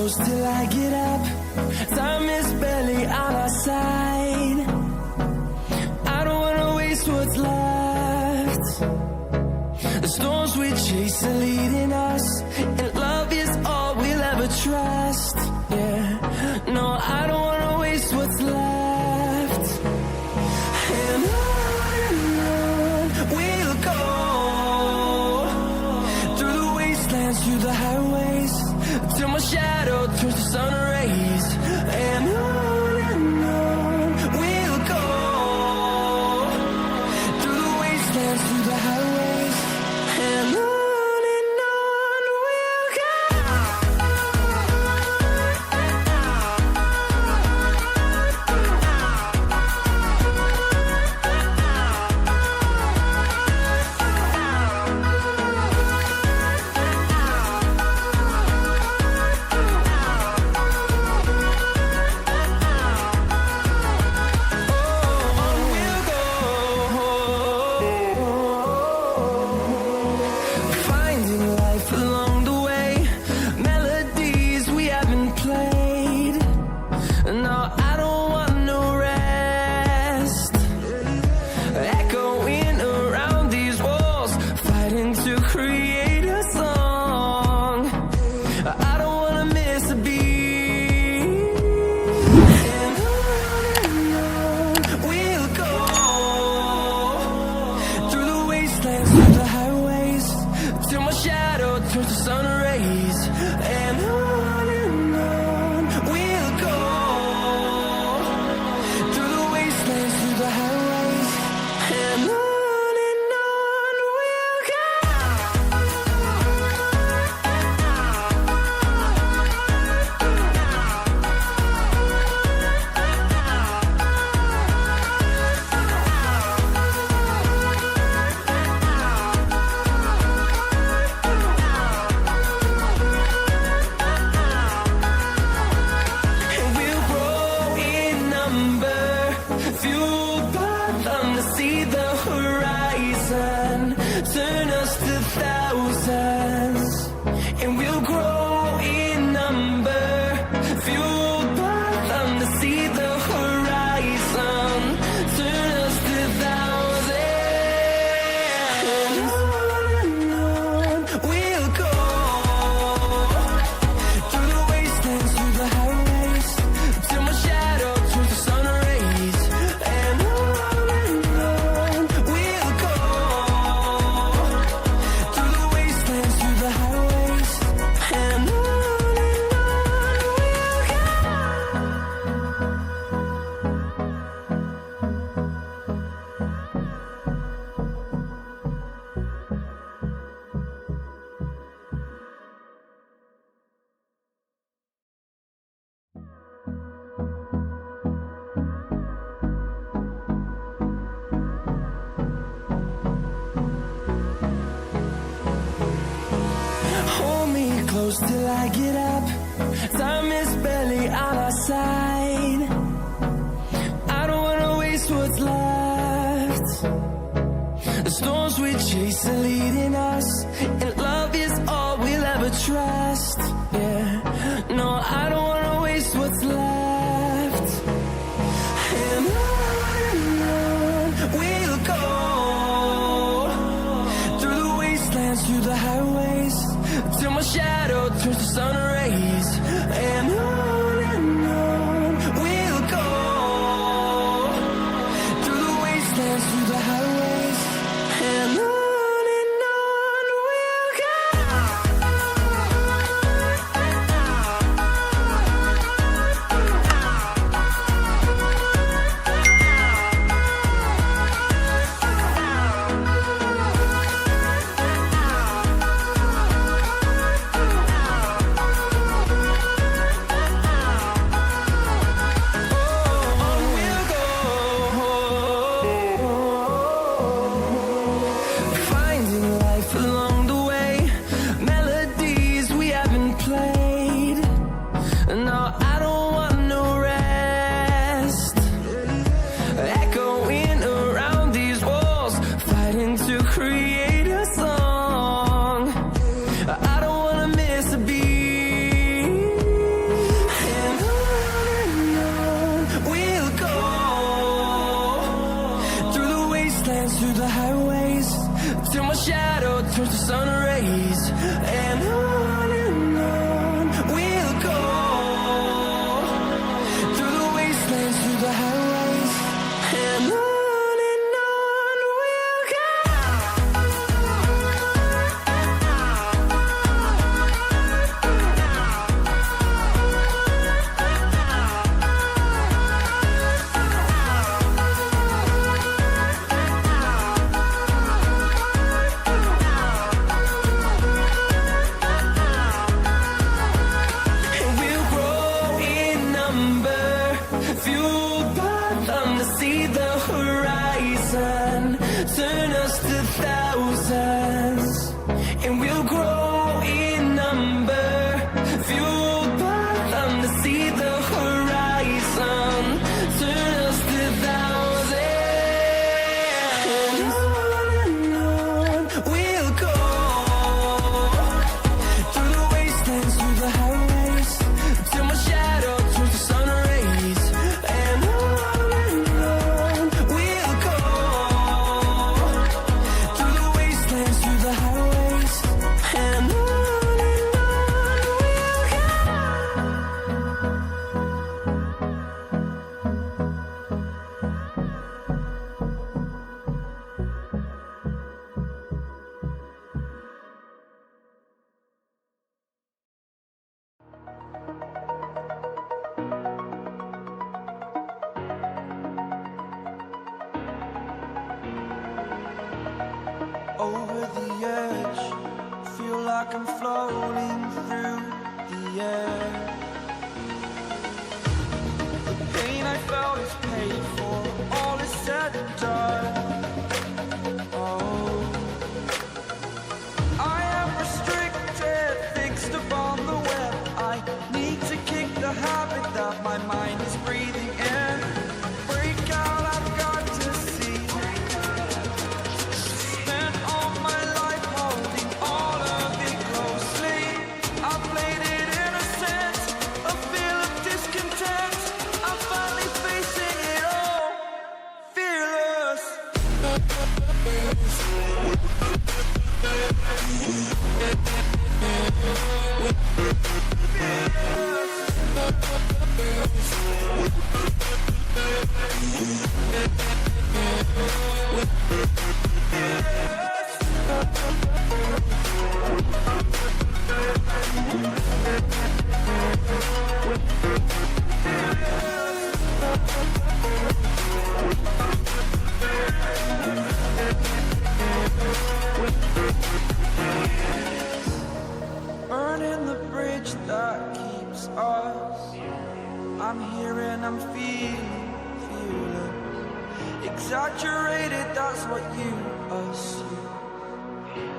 close till I get up. Time is barely on our side. I don't wanna waste what's left. The storms we chase are leading us, and love is all we'll ever trust. Yeah, no, I don't wanna waste what's left. And on we'll go, through the wastelands, through the highways, till my shadow turns to sun rays. And on we'll go, through the wastelands, through the highways, and on we'll go. Finding life along the way, melodies we haven't played. No, I don't want no rest. Echoing around these walls, fighting to create a song. I don't wanna miss a beat. And on we'll go, through the wastelands, through the highways, till my shadow turns to sun rays. And on we'll go, through the wastelands, through the highways, and on we'll go. And we'll grow in number, fueled by them to see the horizon, turn us to thousands. And we'll grow in number, fueled by them to see the horizon, turn us to thousands. And on we'll go, through the wastelands, through the highways, till my shadow turns to sun rays. And on we'll go, through the wastelands, through the highways, and on we'll go. Hold me close till I get up. Time is barely on our side. I don't wanna waste what's left. The storms we chase are leading us, and love is all we'll ever trust. Yeah, no, I don't wanna waste what's left. And on we'll go, through the wastelands, through the highways, till my shadow turns to sun rays. And on we'll go, through the wastelands, through the highways, and on we'll go. towards the sun rays, and on we'll go, through the wastelands, through the highways, and on we'll go. Fueled by them to see the horizon, turn us to thousands, and we'll grow in number. Fueled by them to see the horizon, turn us to thousands, and on we'll go, through the wastelands, through the highways, till my shadow turns to sun rays. Over the edge, feel like I'm floating through the air. The pain I felt is paid for, all is said and done. Oh, I am restricted, fixed upon the web. I need to kick the habit that my mind is breathing in. Break out, I've got to see. Burning the bridge that keeps us. I'm here and I'm feeling exaggerated, that's what you assume.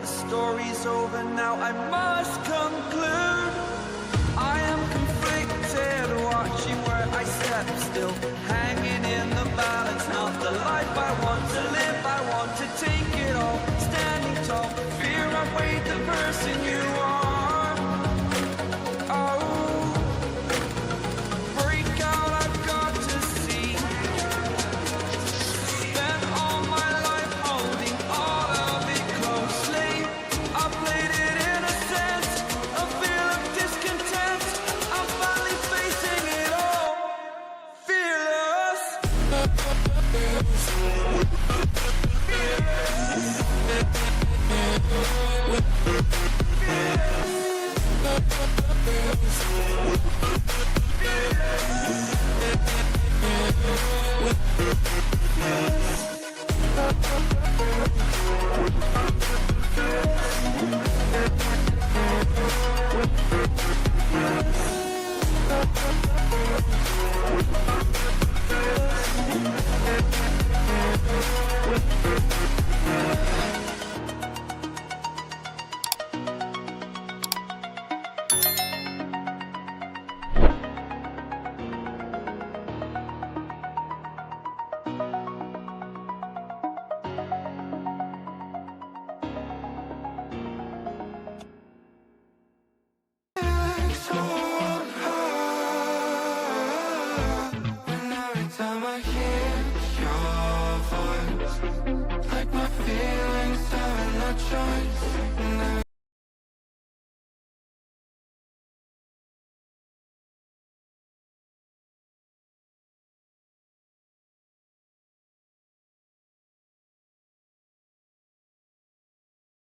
The story's over now, I must conclude. I am conflicted, watching where I step still, hanging in the balance. Not the life I want to live, I want to take it all. Standing tall, fear I've weighed the person you are. Like my feelings having no choice.